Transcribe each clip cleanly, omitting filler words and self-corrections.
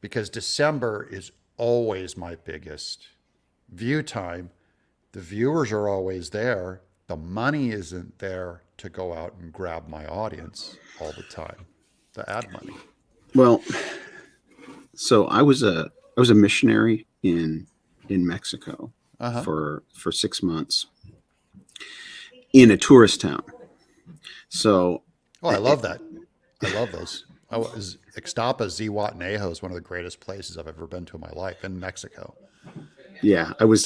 because December is always my biggest view time. The viewers are always there. The money isn't there to go out and grab my audience all the time, the ad money. Well, so I was a missionary in Mexico for 6 months in a tourist town. So, oh, I love that. I love those. Ixtapa, Zihuatanejo is one of the greatest places I've ever been to in my life in Mexico. Yeah, I was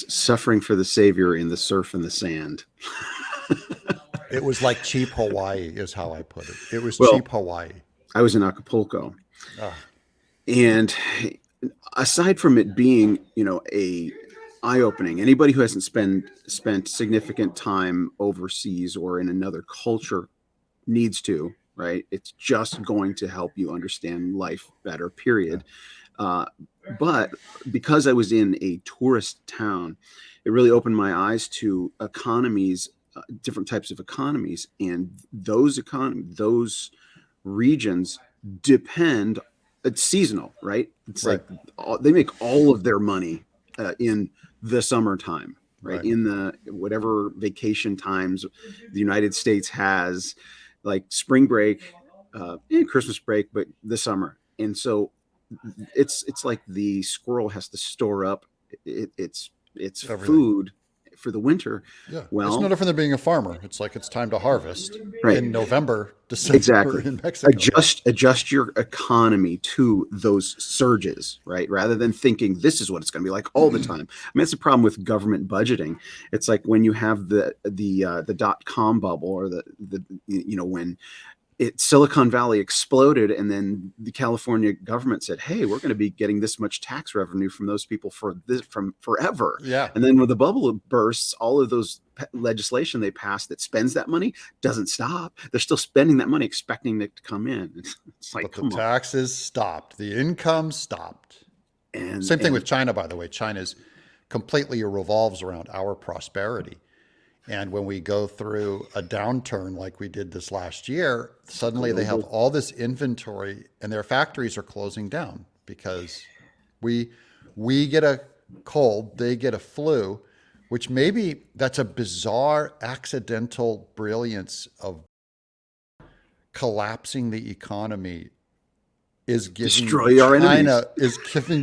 suffering for the Savior in the surf and the sand. It was like cheap Hawaii, is how I put it. It was cheap Hawaii. I was in Acapulco, and aside from it being, a eye-opening, anybody who hasn't spent significant time overseas or in another culture needs to, right? It's just going to help you understand life better, period. But because I was in a tourist town, it really opened my eyes to economies, different types of economies, and those regions depend. It's seasonal, right? It's like they make all of their money in the summertime, right? In the whatever vacation times the United States has, like spring break, and Christmas break, but the summer. And so it's like the squirrel has to store up its food for the winter. Yeah. Well, it's no different than being a farmer. It's like it's time to harvest in November, December exactly. in Mexico. Adjust your economy to those surges, right? Rather than thinking this is what it's going to be like all the time. I mean, that's the problem with government budgeting. It's like when you have the dot-com bubble, or when Silicon Valley exploded, and then the California government said, "Hey, we're going to be getting this much tax revenue from those people from forever." Yeah. And then when the bubble bursts, all of those legislation they passed that spends that money doesn't stop. They're still spending that money, expecting it to come in. It's like, but the taxes stopped, the income stopped. And same thing with China, by the way. China's completely revolves around our prosperity. And when we go through a downturn like we did this last year, suddenly they have all this inventory and their factories are closing down because we get a cold, they get a flu, which maybe that's a bizarre accidental brilliance of collapsing the economy is giving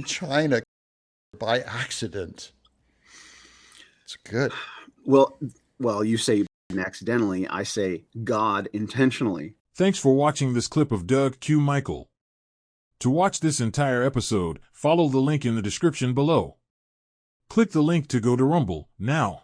China by accident. It's good. Well, you say accidentally, I say God intentionally. Thanks for watching this clip of Doug Q. Michael. To watch this entire episode, follow the link in the description below. Click the link to go to Rumble now.